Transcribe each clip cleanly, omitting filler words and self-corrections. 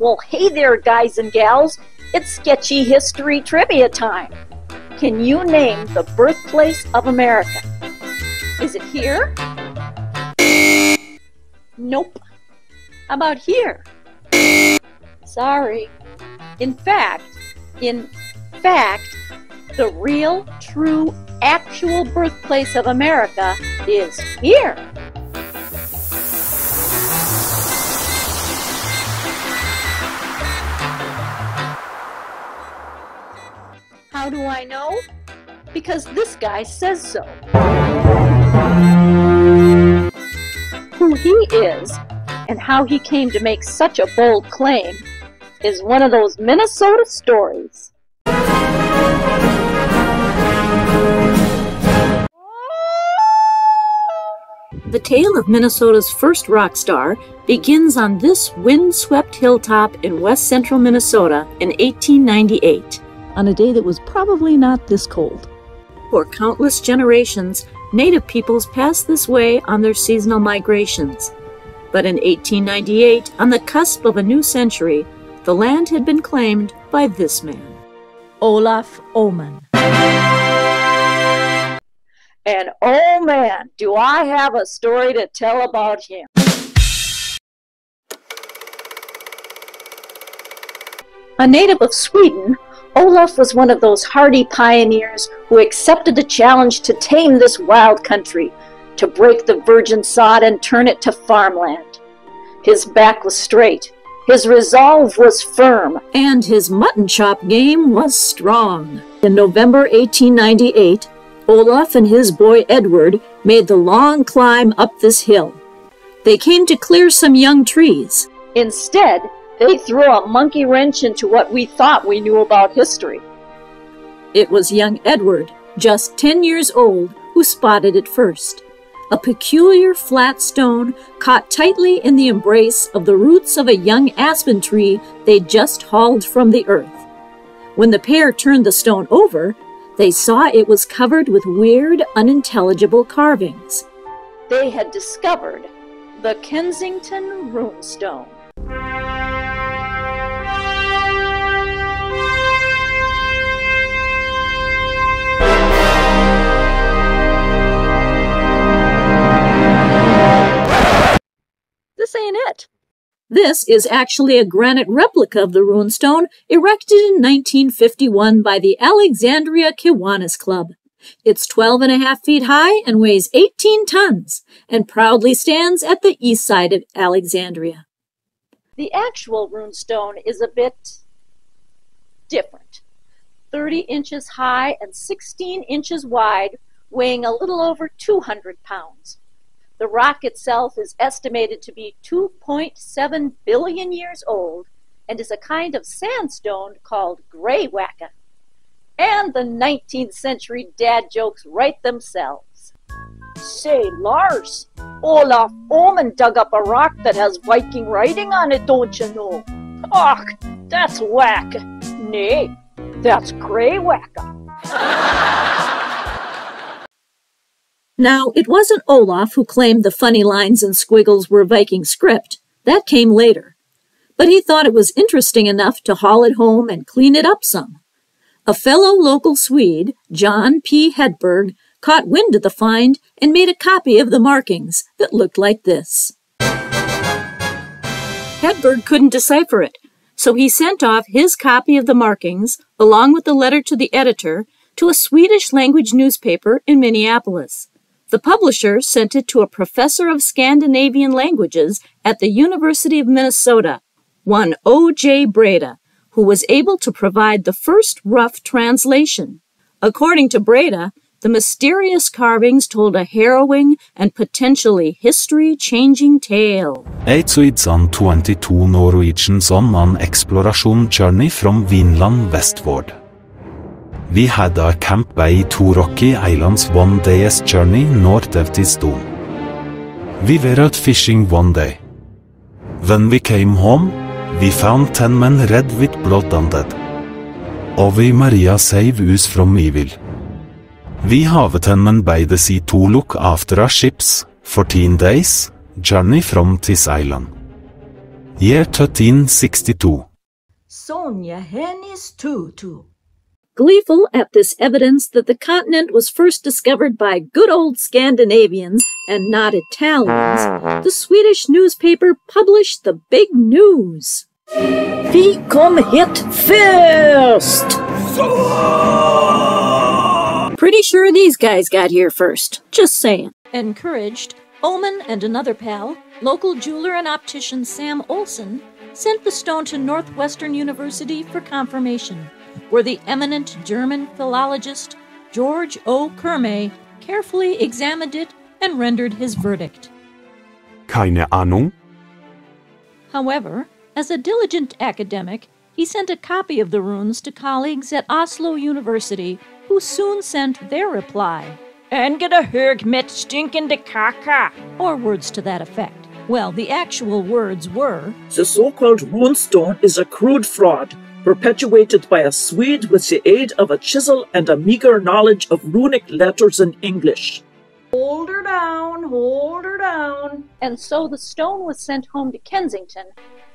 Well, hey there, guys and gals. It's sketchy history trivia time. Can you name the birthplace of America? Is it here? Nope. How about here? Sorry. In fact, the real, true, actual birthplace of America is here. How do I know? Because this guy says so. Who he is and how he came to make such a bold claim is one of those Minnesota stories. The tale of Minnesota's first rock star begins on this windswept hilltop in west central Minnesota in 1898, on a day that was probably not this cold. For countless generations, Native peoples passed this way on their seasonal migrations. But in 1898, on the cusp of a new century, the land had been claimed by this man, Olaf Oman. And oh man, do I have a story to tell about him. A native of Sweden, Olaf was one of those hardy pioneers who accepted the challenge to tame this wild country, to break the virgin sod and turn it to farmland. His back was straight, his resolve was firm, and his mutton chop game was strong. In November 1898, Olaf and his boy Edward made the long climb up this hill. They came to clear some young trees. Instead, they threw a monkey wrench into what we thought we knew about history. It was young Edward, just 10 years old, who spotted it first. A peculiar flat stone caught tightly in the embrace of the roots of a young aspen tree they'd just hauled from the earth. When the pair turned the stone over, they saw it was covered with weird, unintelligible carvings. They had discovered the Kensington Runestone. This ain't it. This is actually a granite replica of the runestone erected in 1951 by the Alexandria Kiwanis Club. It's 12.5 feet high and weighs 18 tons and proudly stands at the east side of Alexandria. The actual runestone is a bit different. 30 inches high and 16 inches wide, weighing a little over 200 pounds. The rock itself is estimated to be 2.7 billion years old and is a kind of sandstone called gray wacka. And the 19th century dad jokes write themselves. Say, Lars, Olaf Oman dug up a rock that has Viking writing on it, don't you know? Och, that's whack. Nay, that's gray wacka. Now, it wasn't Olaf who claimed the funny lines and squiggles were Viking script. That came later. But he thought it was interesting enough to haul it home and clean it up some. A fellow local Swede, John P. Hedberg, caught wind of the find and made a copy of the markings that looked like this. Hedberg couldn't decipher it, so he sent off his copy of the markings, along with the letter to the editor, to a Swedish-language newspaper in Minneapolis. The publisher sent it to a professor of Scandinavian languages at the University of Minnesota, one O.J. Breda, who was able to provide the first rough translation. According to Breda, the mysterious carvings told a harrowing and potentially history-changing tale. A 2022 Norwegians on an exploration journey from Vinland westward. We had a camp by 2 rocky islands 1 day's journey north of this dome. We were out fishing 1 day. When we came home, we found 10 men red with blood and dead. Ave Maria save us from evil. We have 10 men by the sea to look after our ships, 14 days, journey from this island. Year 1362. Sonja hennes tutu. Gleeful at this evidence that the continent was first discovered by good old Scandinavians and not Italians, the Swedish newspaper published the big news. Vi kom hit first! Pretty sure these guys got here first. Just saying. Encouraged, Oman and another pal, local jeweler and optician Sam Olsen, sent the stone to Northwestern University for confirmation, where the eminent German philologist George O. Kerme carefully examined it and rendered his verdict. Keine Ahnung. However, as a diligent academic, he sent a copy of the runes to colleagues at Oslo University, who soon sent their reply. Engede hög met stinkende kaka. Or words to that effect. Well, the actual words were, The so-called runestone is a crude fraud, perpetuated by a Swede with the aid of a chisel and a meager knowledge of runic letters in English. Hold her down, hold her down. and so the stone was sent home to Kensington,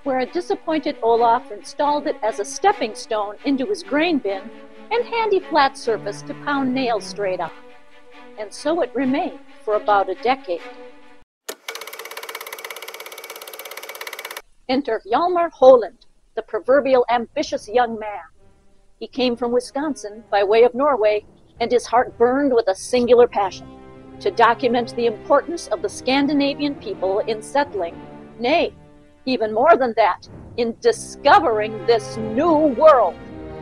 where a disappointed Olaf installed it as a stepping stone into his grain bin and handy flat surface to pound nails straight on. And so it remained for about a decade. Enter Ylmer Poland, the proverbial ambitious young man. He came from Wisconsin by way of Norway, and his heart burned with a singular passion to document the importance of the Scandinavian people in settling, nay, even more than that, in discovering this new world.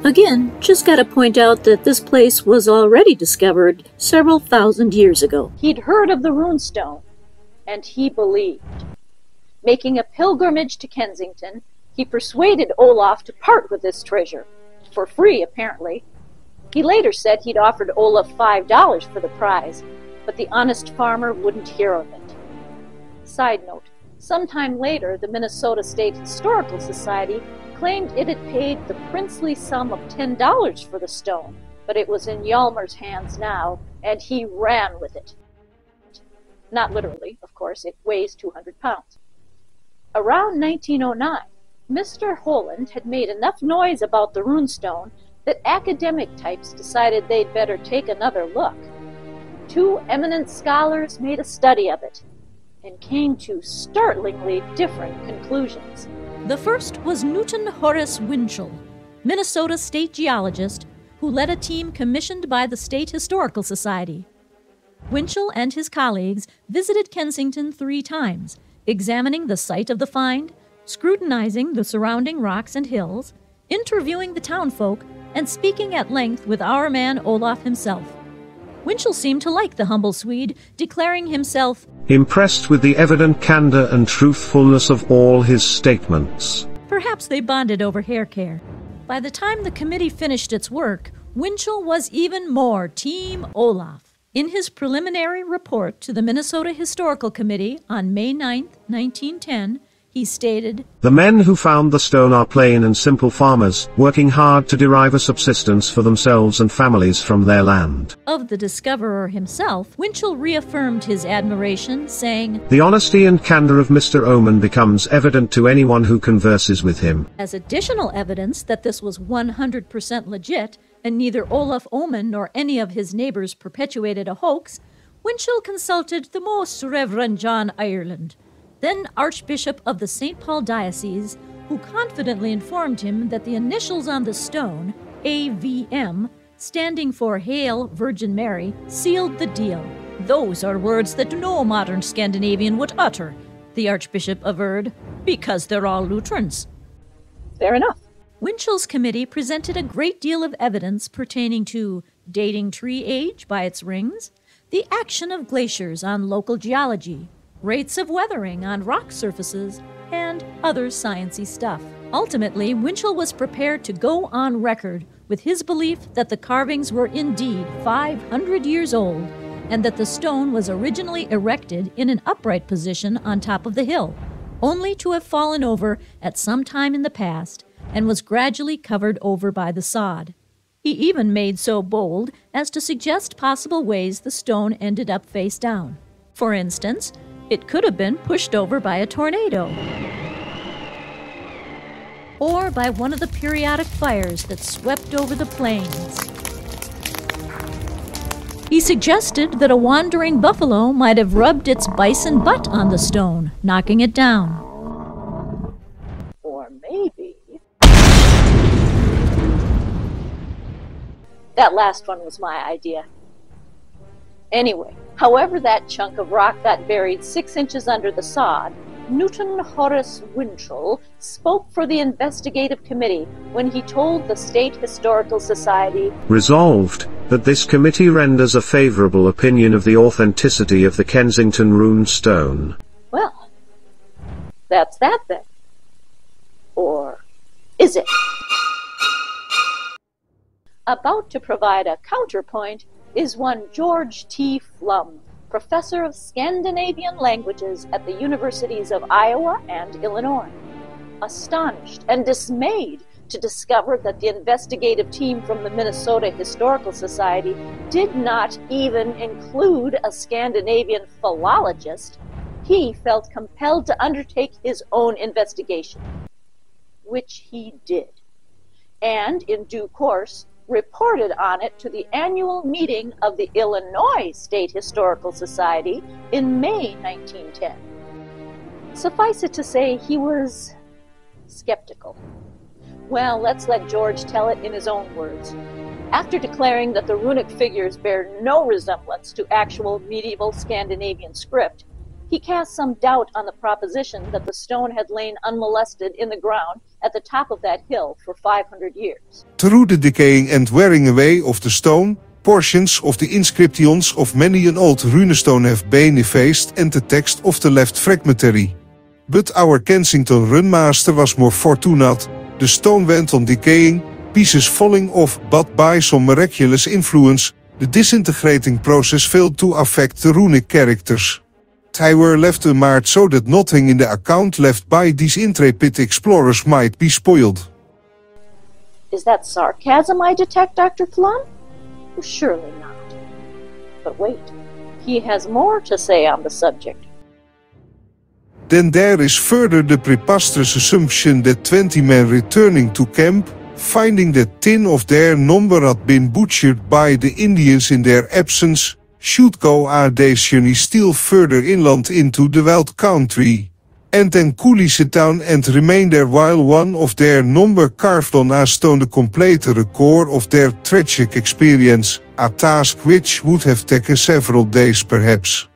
Again, just gotta point out that this place was already discovered several thousand years ago. He'd heard of the runestone, and he believed. Making a pilgrimage to Kensington, he persuaded Olaf to part with this treasure, for free apparently. He later said he'd offered Olaf $5 for the prize, but the honest farmer wouldn't hear of it. Side note, sometime later the Minnesota State Historical Society claimed it had paid the princely sum of $10 for the stone, but it was in Ylmer's hands now, and he ran with it. Not literally, of course, it weighs 200 pounds. Around 1909, Mr. Poland had made enough noise about the runestone that academic types decided they'd better take another look. Two eminent scholars made a study of it and came to startlingly different conclusions. The first was Newton Horace Winchell, Minnesota state geologist, who led a team commissioned by the State Historical Society. Winchell and his colleagues visited Kensington 3 times, examining the site of the find, scrutinizing the surrounding rocks and hills, interviewing the townfolk, and speaking at length with our man Olaf himself. Winchell seemed to like the humble Swede, declaring himself impressed with the evident candor and truthfulness of all his statements. Perhaps they bonded over hair care. By the time the committee finished its work, Winchell was even more Team Olaf. In his preliminary report to the Minnesota Historical Committee on May 9, 1910, he stated, The men who found the stone are plain and simple farmers, working hard to derive a subsistence for themselves and families from their land. Of the discoverer himself, Winchell reaffirmed his admiration, saying, The honesty and candor of Mr. Oman becomes evident to anyone who converses with him. As additional evidence that this was 100% legit, and neither Olaf Oman nor any of his neighbors perpetuated a hoax, Winchell consulted the Most Reverend John Ireland, then Archbishop of the St. Paul Diocese, who confidently informed him that the initials on the stone, AVM, standing for Hail Virgin Mary, sealed the deal. Those are words that no modern Scandinavian would utter, the Archbishop averred, because they're all Lutherans. Fair enough. Winchell's committee presented a great deal of evidence pertaining to dating tree age by its rings, the action of glaciers on local geology, rates of weathering on rock surfaces, and other sciencey stuff. Ultimately, Winchell was prepared to go on record with his belief that the carvings were indeed 500 years old, and that the stone was originally erected in an upright position on top of the hill, only to have fallen over at some time in the past, and was gradually covered over by the sod. He even made so bold as to suggest possible ways the stone ended up face down. For instance, it could have been pushed over by a tornado. or by one of the periodic fires that swept over the plains. He suggested that a wandering buffalo might have rubbed its bison butt on the stone, knocking it down. Or maybe... That last one was my idea. Anyway, however that chunk of rock got buried 6 inches under the sod, Newton Horace Winchell spoke for the investigative committee when he told the State Historical Society, Resolved, that this committee renders a favourable opinion of the authenticity of the Kensington Runestone. Well, that's that then. Or is it? About to provide a counterpoint is one George T. Flum, professor of Scandinavian languages at the universities of Iowa and Illinois. Astonished and dismayed to discover that the investigative team from the Minnesota Historical Society did not even include a Scandinavian philologist, he felt compelled to undertake his own investigation, which he did, and in due course reported on it to the annual meeting of the Illinois State Historical Society in May 1910. Suffice it to say, he was skeptical. Well, let's let George tell it in his own words. After declaring that the runic figures bear no resemblance to actual medieval Scandinavian script, he cast some doubt on the proposition that the stone had lain unmolested in the ground at the top of that hill for 500 years. Through the decaying and wearing away of the stone, portions of the inscriptions of many an old runestone have been effaced and the text of the left fragmentary. But our Kensington runmaster was more fortunate. The stone went on decaying, pieces falling off, but by some miraculous influence, the disintegrating process failed to affect the runic characters. They were left unmarred so that nothing in the account left by these intrepid explorers might be spoiled. Is that sarcasm I detect, Dr. Flum? Well, surely not. But wait, he has more to say on the subject. Then there is further the preposterous assumption that 20 men returning to camp, finding that 10 of their number had been butchered by the Indians in their absence, should go a day's journey still further inland into the wild country, and then coolly sit down and remain there while one of their number carved on a stone the complete record of their tragic experience, a task which would have taken several days perhaps.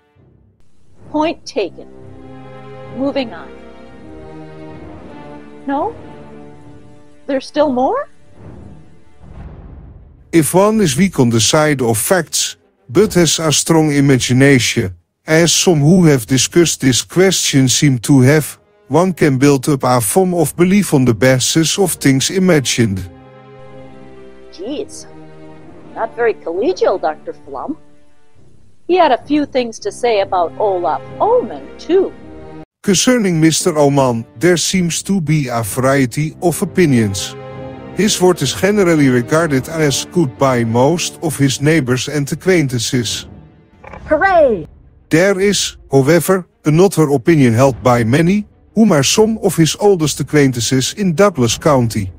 Point taken. Moving on. No? There's still more? If one is weak on the side of facts, but has a strong imagination, as some who have discussed this question seem to have, one can build up a form of belief on the basis of things imagined. Geez, not very collegial, Dr. Flum. He had a few things to say about Olaf Ullman, too. Concerning Mr. Ullman, there seems to be a variety of opinions. His word is generally regarded as good by most of his neighbors and acquaintances. Hooray! There is, however, another opinion held by many, whom are some of his oldest acquaintances in Douglas County.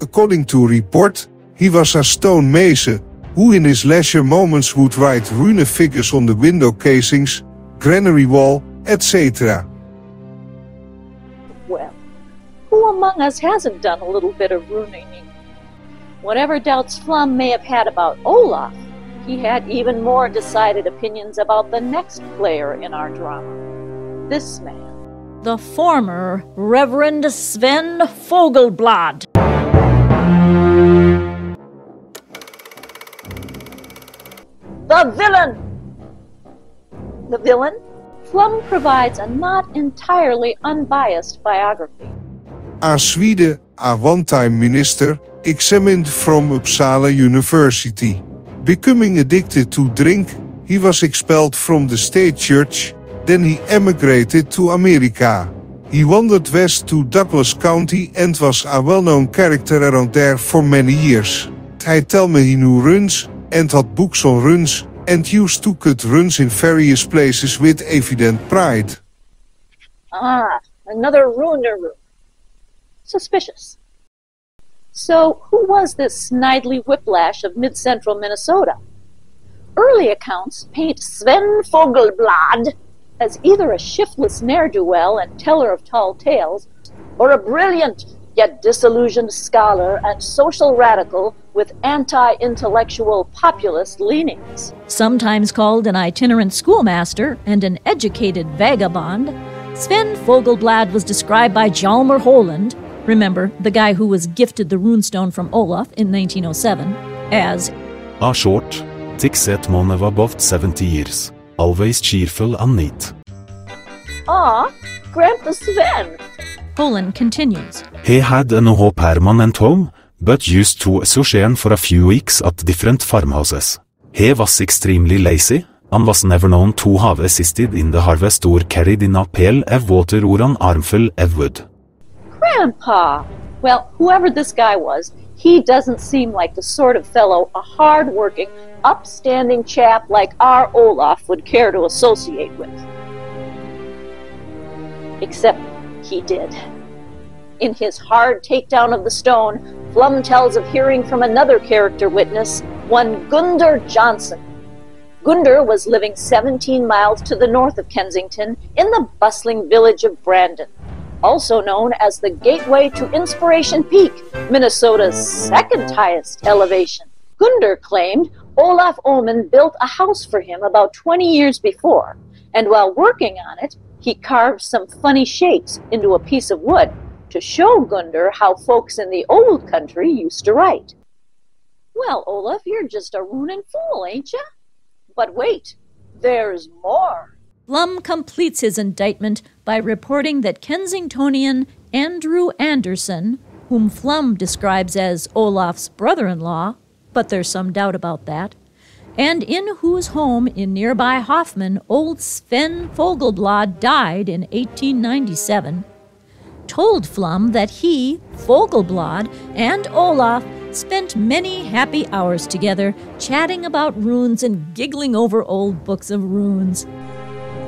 According to report, he was a stone mason, who in his leisure moments would write rune figures on the window casings, granary wall, etc. Well, who among us hasn't done a little bit of ruining? Whatever doubts Flum may have had about Olaf, he had even more decided opinions about the next player in our drama. This man. The former Reverend Sven Fogelblad. The villain! The villain? Flum provides a not entirely unbiased biography. A Swede, a one-time minister, examined from Uppsala University. Becoming addicted to drink, he was expelled from the state church, then he emigrated to America. He wandered west to Douglas County and was a well-known character around there for many years. Hij tell me he knew runs, and had books on runs, and used to cut runs in various places with evident pride. Ah, another runer. Suspicious. So, who was this Snidely Whiplash of mid-central Minnesota? Early accounts paint Sven Fogel as either a shiftless ne'er-do-well and teller of tall tales, or a brilliant yet disillusioned scholar and social radical with anti-intellectual populist leanings. Sometimes called an itinerant schoolmaster and an educated vagabond, Sven Fogelblad was described by Ylmer Poland, remember, the guy who was gifted the runestone from Olaf in 1907, as A short, thick-set man of above 70 years, always cheerful and neat. Ah, Grandpa Sven. Poland continues. He had no permanent home, but used to sojourn for a few weeks at different farmhouses. He was extremely lazy, and was never known to have assisted in the harvest or carried in a pail of water or an armful of wood. Grandpa! Well, whoever this guy was, he doesn't seem like the sort of fellow a hard-working, upstanding chap like our Olaf would care to associate with. Except he did. In his hard takedown of the stone, Flum tells of hearing from another character witness, one Gunder Johnson. Gunder was living 17 miles to the north of Kensington in the bustling village of Brandon, also known as the Gateway to Inspiration Peak, Minnesota's second highest elevation. Gunder claimed Olaf Ullman built a house for him about 20 years before, and while working on it, he carved some funny shapes into a piece of wood to show Gunder how folks in the old country used to write. Well, Olaf, you're just a runin' fool, ain't ya? But wait, there's more. Flum completes his indictment by reporting that Kensingtonian Andrew Anderson, whom Flum describes as Olaf's brother-in-law, but there's some doubt about that, and in whose home in nearby Hoffman old Sven Fogelblad died in 1897, told Flum that he, Fogelblad, and Olaf spent many happy hours together chatting about runes and giggling over old books of runes.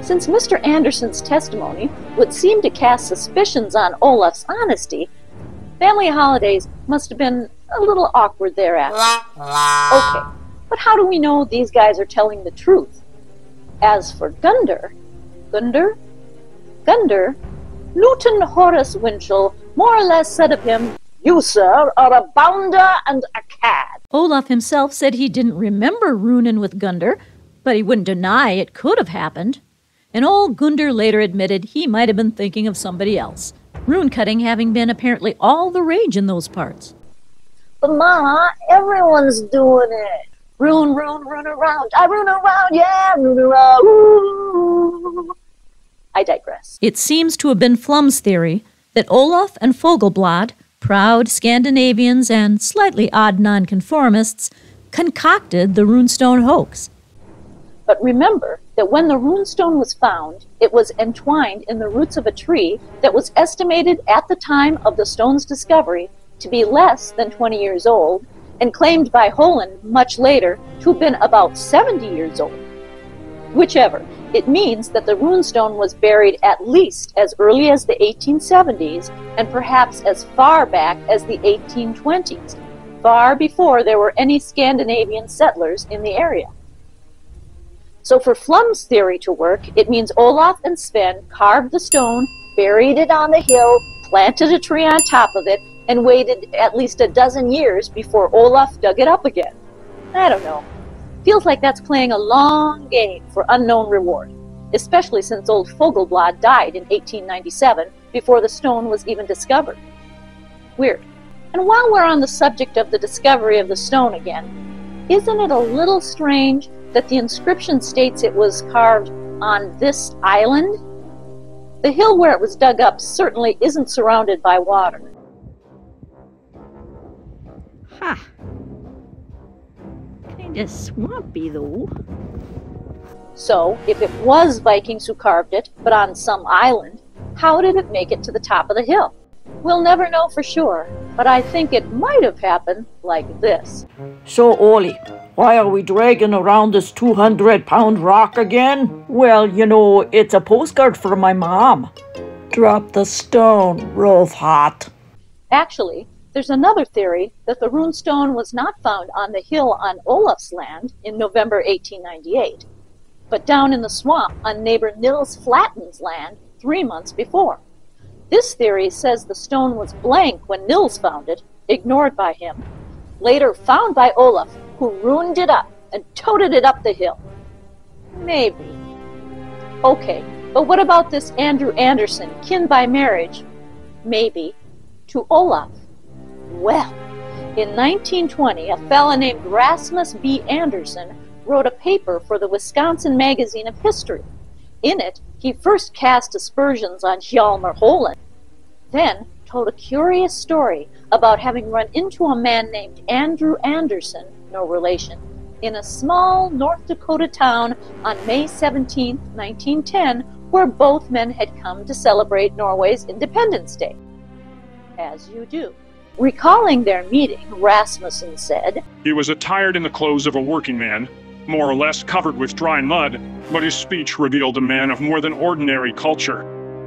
Since Mr. Anderson's testimony would seem to cast suspicions on Olaf's honesty, family holidays must have been a little awkward thereafter. Okay, but how do we know these guys are telling the truth? As for Gunder, Newton Horace Winchell more or less said of him, "You, sir, are a bounder and a cad." Olaf himself said he didn't remember runin' with Gunder, but he wouldn't deny it could have happened. And old Gunder later admitted he might have been thinking of somebody else, rune cutting having been apparently all the rage in those parts. But Ma, everyone's doing it. Rune around. I rune around, yeah, rune around. Ooh. I digress. It seems to have been Flum's theory that Olaf and Fogelblad, proud Scandinavians and slightly odd nonconformists, concocted the runestone hoax. But remember that when the runestone was found, it was entwined in the roots of a tree that was estimated at the time of the stone's discovery to be less than 20 years old, and claimed by Holland much later to have been about 70 years old. Whichever, it means that the runestone was buried at least as early as the 1870s and perhaps as far back as the 1820s, far before there were any Scandinavian settlers in the area. So for Flum's theory to work, it means Olaf and Sven carved the stone, buried it on the hill, planted a tree on top of it, and waited at least a dozen years before Olaf dug it up again. I don't know. Feels like that's playing a long game for unknown reward, especially since old Fogelblad died in 1897 before the stone was even discovered. Weird. And while we're on the subject of the discovery of the stone again, isn't it a little strange that the inscription states it was carved on this island? The hill where it was dug up certainly isn't surrounded by water. Ha! Kinda swampy, though. So, if it was Vikings who carved it, but on some island, how did it make it to the top of the hill? We'll never know for sure, but I think it might have happened like this. So, Ollie, why are we dragging around this 200-pound rock again? Well, you know, it's a postcard for my mom. Drop the stone, Rolf Hot. Actually, there's another theory that the runestone was not found on the hill on Olaf's land in November 1898, but down in the swamp on neighbor Nils Flatten's land 3 months before. This theory says the stone was blank when Nils found it, ignored by him, later found by Olaf, who ruined it up and toted it up the hill. Maybe. Okay, but what about this Andrew Anderson, kin by marriage, maybe, to Olaf? Well, in 1920, a fella named Rasmus B. Anderson wrote a paper for the Wisconsin Magazine of History. In it, he first cast aspersions on Ylmer Poland, then told a curious story about having run into a man named Andrew Anderson, no relation, in a small North Dakota town on May 17, 1910, where both men had come to celebrate Norway's Independence Day. As you do. Recalling their meeting, Rasmussen said, "He was attired in the clothes of a working man, more or less covered with dry mud, but his speech revealed a man of more than ordinary culture.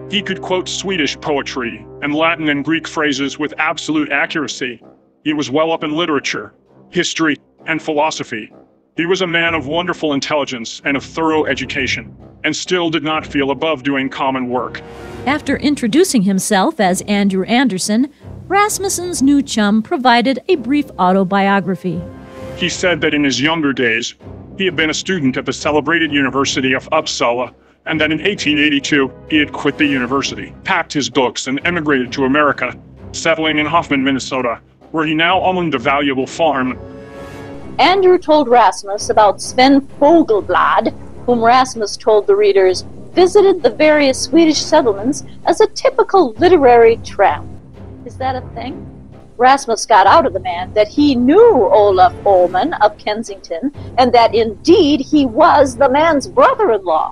He could quote Swedish poetry and Latin and Greek phrases with absolute accuracy. He was well up in literature, history, and philosophy. He was a man of wonderful intelligence and of thorough education, and still did not feel above doing common work." After introducing himself as Andrew Anderson, Rasmussen's new chum provided a brief autobiography. He said that in his younger days, he had been a student at the celebrated University of Uppsala, and that in 1882 he had quit the university, packed his books, and emigrated to America, settling in Hoffman, Minnesota, where he now owned a valuable farm. Andrew told Rasmus about Sven Fogel, whom Rasmus told the readers visited the various Swedish settlements as a typical literary tramp. Is that a thing? Rasmus got out of the man that he knew Olaf Ullman of Kensington, and that indeed he was the man's brother-in-law,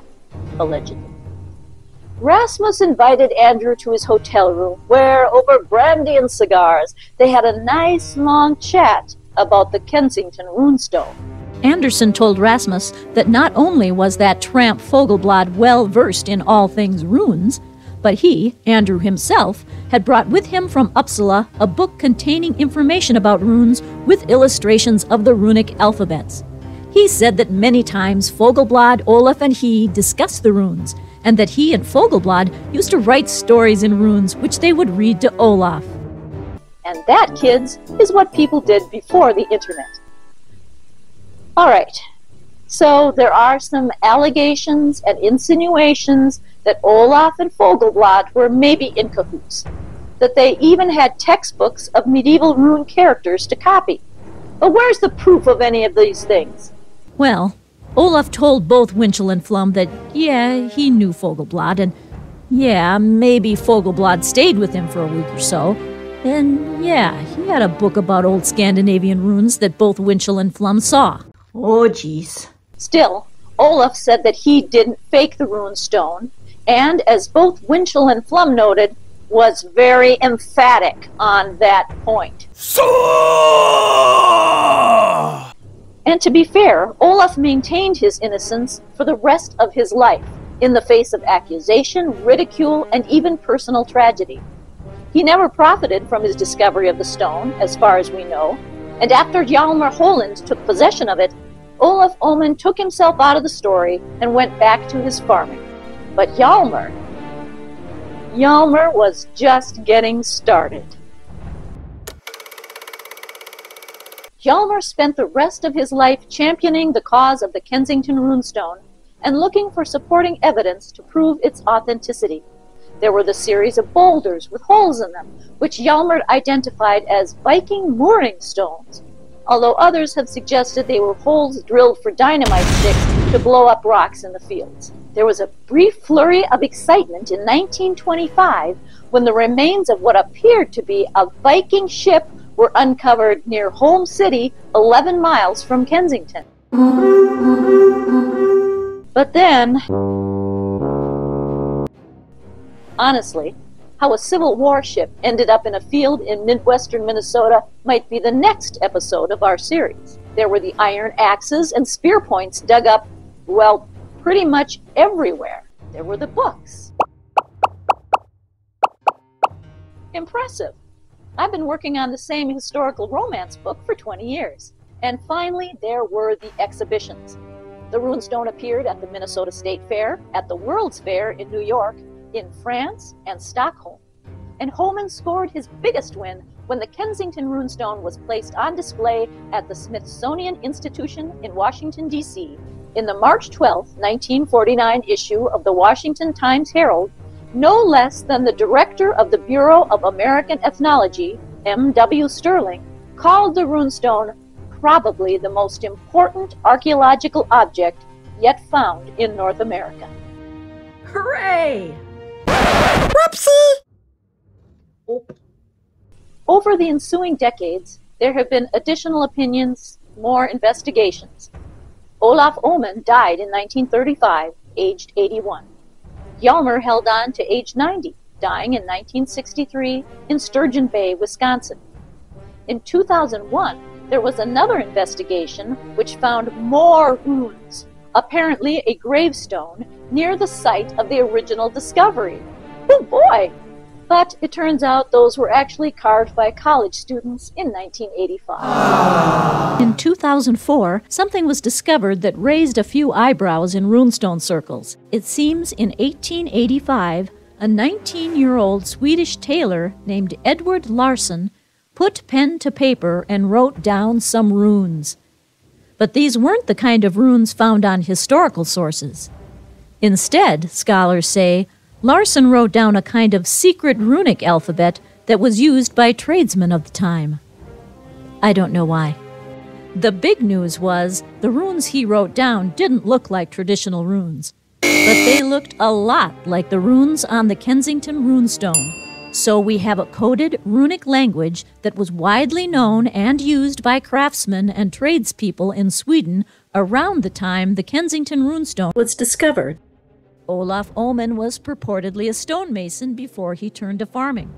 allegedly. Rasmus invited Andrew to his hotel room, where, over brandy and cigars, they had a nice long chat about the Kensington Runestone. Anderson told Rasmus that not only was that tramp Fogelblad well versed in all things runes, but he, Andrew himself, had brought with him from Uppsala a book containing information about runes with illustrations of the runic alphabets. He said that many times Fogelblad, Olaf, and he discussed the runes, and that he and Fogelblad used to write stories in runes which they would read to Olaf. And that, kids, is what people did before the internet. All right, so there are some allegations and insinuations that Olaf and Fogelblad were maybe in cahoots, that they even had textbooks of medieval rune characters to copy. But where's the proof of any of these things? Well, Olaf told both Winchell and Flum that, yeah, he knew Fogelblad, and yeah, maybe Fogelblad stayed with him for a week or so. And yeah, he had a book about old Scandinavian runes that both Winchell and Flum saw. Oh, jeez. Still, Olaf said that he didn't fake the runestone, and as both Winchell and Flum noted, was very emphatic on that point. And to be fair, Olaf maintained his innocence for the rest of his life, in the face of accusation, ridicule, and even personal tragedy. He never profited from his discovery of the stone, as far as we know, and after Ylmer Poland took possession of it, Olaf Ullman took himself out of the story and went back to his farming. But Ylmer was just getting started. Ylmer spent the rest of his life championing the cause of the Kensington Runestone and looking for supporting evidence to prove its authenticity. There were the series of boulders with holes in them, which Ylmer identified as Viking mooring stones, although others have suggested they were holes drilled for dynamite sticks to blow up rocks in the fields. There was a brief flurry of excitement in 1925 when the remains of what appeared to be a Viking ship were uncovered near Holme City, 11 miles from Kensington. But then, honestly, how a Civil War ship ended up in a field in midwestern Minnesota might be the next episode of our series. There were the iron axes and spear points dug up, well, pretty much everywhere. There were the books. Impressive. I've been working on the same historical romance book for 20 years. And finally, there were the exhibitions. The runestone appeared at the Minnesota State Fair, at the World's Fair in New York, in France, and Stockholm. And Holman scored his biggest win when the Kensington Runestone was placed on display at the Smithsonian Institution in Washington, D.C. in the March 12, 1949 issue of the Washington Times-Herald. No less than the director of the Bureau of American Ethnology, M.W. Sterling, called the runestone probably the most important archaeological object yet found in North America. Hooray! Whoopsie! Over the ensuing decades, there have been additional opinions, more investigations. Olaf Oman died in 1935, aged 81. Ylmer held on to age 90, dying in 1963 in Sturgeon Bay, Wisconsin. In 2001, there was another investigation which found more runes, apparently a gravestone, near the site of the original discovery. Oh boy! But it turns out those were actually carved by college students in 1985. In 2004, something was discovered that raised a few eyebrows in runestone circles. It seems in 1885, a 19-year-old Swedish tailor named Edward Larsson put pen to paper and wrote down some runes. But these weren't the kind of runes found on historical sources. Instead, scholars say, Larsson wrote down a kind of secret runic alphabet that was used by tradesmen of the time. I don't know why. The big news was the runes he wrote down didn't look like traditional runes, but they looked a lot like the runes on the Kensington Runestone. So we have a coded runic language that was widely known and used by craftsmen and tradespeople in Sweden around the time the Kensington Runestone was discovered. Olaf Oman was purportedly a stonemason before he turned to farming.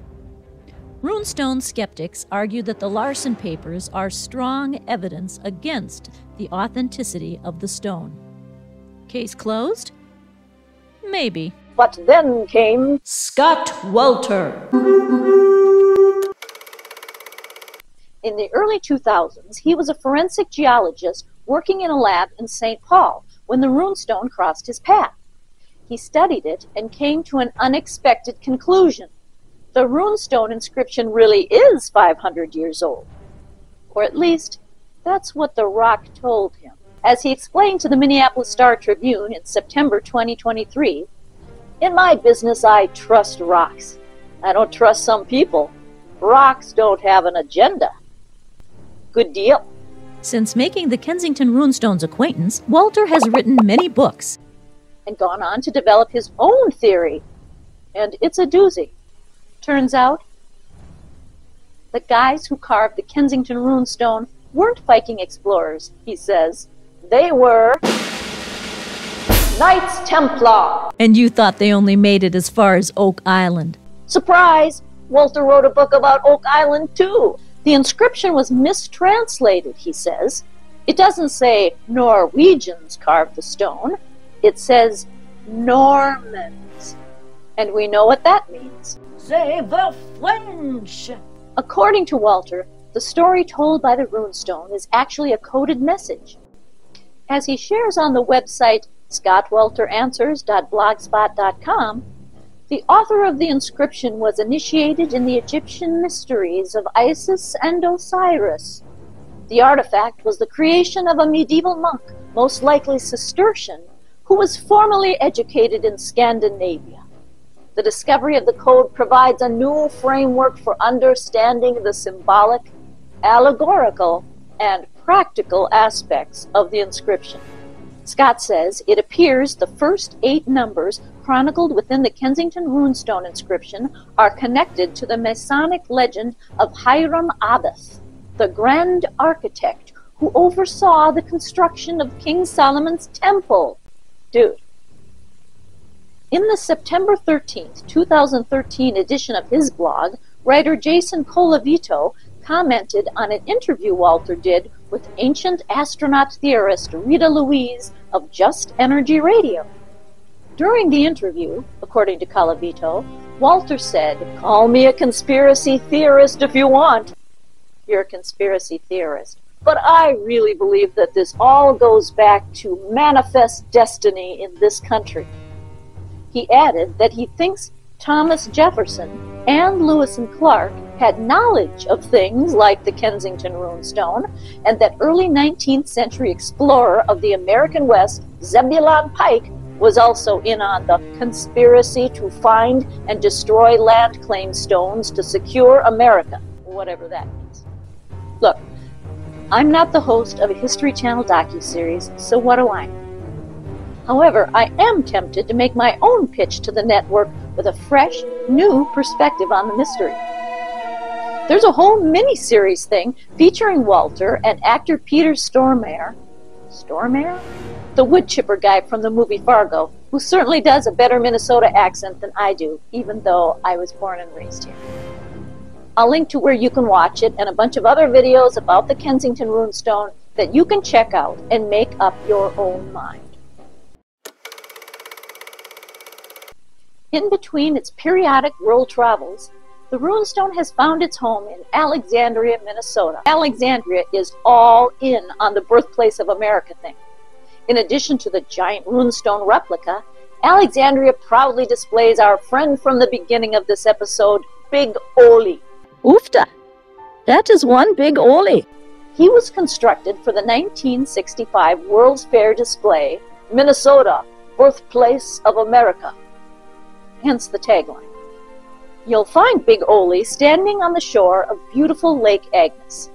Runestone skeptics argue that the Larsson papers are strong evidence against the authenticity of the stone. Case closed? Maybe. But then came Scott Wolter. In the early 2000s, he was a forensic geologist working in a lab in St. Paul when the runestone crossed his path. He studied it and came to an unexpected conclusion. The runestone inscription really is 500 years old. Or at least, that's what the rock told him. As he explained to the Minneapolis Star-Tribune in September 2023, "In my business, I trust rocks. I don't trust some people. Rocks don't have an agenda." Good deal. Since making the Kensington Runestone's acquaintance, Wolter has written many books and gone on to develop his own theory. And it's a doozy. Turns out, the guys who carved the Kensington Runestone weren't Viking explorers, he says. They were Knights Templar. And you thought they only made it as far as Oak Island. Surprise! Wolter wrote a book about Oak Island, too. The inscription was mistranslated, he says. It doesn't say Norwegians carved the stone. It says Normans. And we know what that means. They were French. According to Wolter, the story told by the runestone is actually a coded message. As he shares on the website scottwolteranswers.blogspot.com, the author of the inscription was initiated in the Egyptian mysteries of Isis and Osiris. The artifact was the creation of a medieval monk, most likely Cistercian, who was formally educated in Scandinavia. The discovery of the code provides a new framework for understanding the symbolic, allegorical, and practical aspects of the inscription. Scott says it appears the first 8 numbers chronicled within the Kensington Runestone inscription are connected to the Masonic legend of Hiram Abbas, the grand architect who oversaw the construction of King Solomon's temple. Dude. In the September 13th, 2013 edition of his blog, writer Jason Colavito commented on an interview Wolter did with ancient astronaut theorist Rita Louise of Just Energy Radio. During the interview, according to Colavito, Walter said, "Call me a conspiracy theorist if you want." You're a conspiracy theorist. But I really believe that this all goes back to manifest destiny in this country. He added that he thinks Thomas Jefferson and Lewis and Clark had knowledge of things like the Kensington Runestone, and that early 19th century explorer of the American West, Zebulon Pike, was also in on the conspiracy to find and destroy land claim stones to secure America, whatever that means. Look, I'm not the host of a History Channel docuseries, so what do I know? However, I am tempted to make my own pitch to the network with a fresh, new perspective on the mystery. There's a whole mini-series thing featuring Walter and actor Peter Stormare? The wood chipper guy from the movie Fargo, who certainly does a better Minnesota accent than I do, even though I was born and raised here. I'll link to where you can watch it and a bunch of other videos about the Kensington Runestone that you can check out and make up your own mind. In between its periodic world travels, the Runestone has found its home in Alexandria, Minnesota. Alexandria is all in on the birthplace of America thing. In addition to the giant Runestone replica, Alexandria proudly displays our friend from the beginning of this episode, Big Ole. Oofta! That is one Big Ole. He was constructed for the 1965 World's Fair display, Minnesota, Birthplace of America. Hence the tagline. You'll find Big Ole standing on the shore of beautiful Lake Agnes.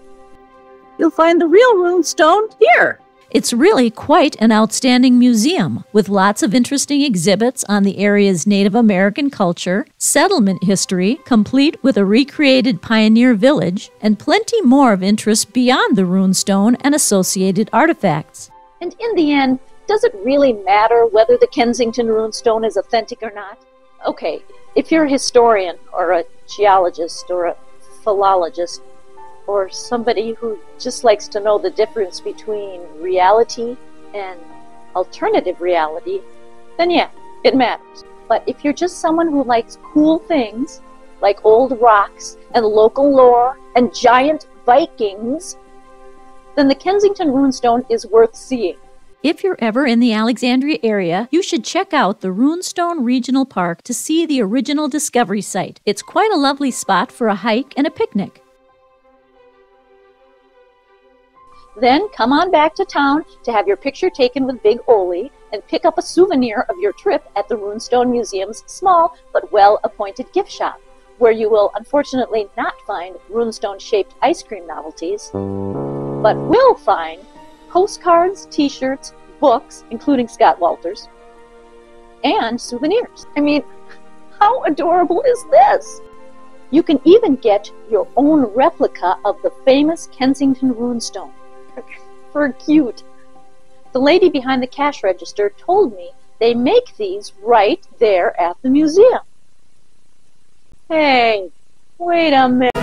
You'll find the real Runestone here. It's really quite an outstanding museum, with lots of interesting exhibits on the area's Native American culture, settlement history, complete with a recreated pioneer village, and plenty more of interest beyond the Runestone and associated artifacts. And in the end, does it really matter whether the Kensington Runestone is authentic or not? Okay, if you're a historian or a geologist or a philologist, or somebody who just likes to know the difference between reality and alternative reality, then yeah, it matters. But if you're just someone who likes cool things, like old rocks and local lore and giant Vikings, then the Kensington Runestone is worth seeing. If you're ever in the Alexandria area, you should check out the Runestone Regional Park to see the original discovery site. It's quite a lovely spot for a hike and a picnic. Then come on back to town to have your picture taken with Big Ole and pick up a souvenir of your trip at the Runestone Museum's small but well-appointed gift shop, where you will unfortunately not find Runestone-shaped ice cream novelties, but will find postcards, t-shirts, books, including Scott Walters, and souvenirs. I mean, how adorable is this? You can even get your own replica of the famous Kensington Runestone. For cute. The lady behind the cash register told me they make these right there at the museum. Hey, wait a minute.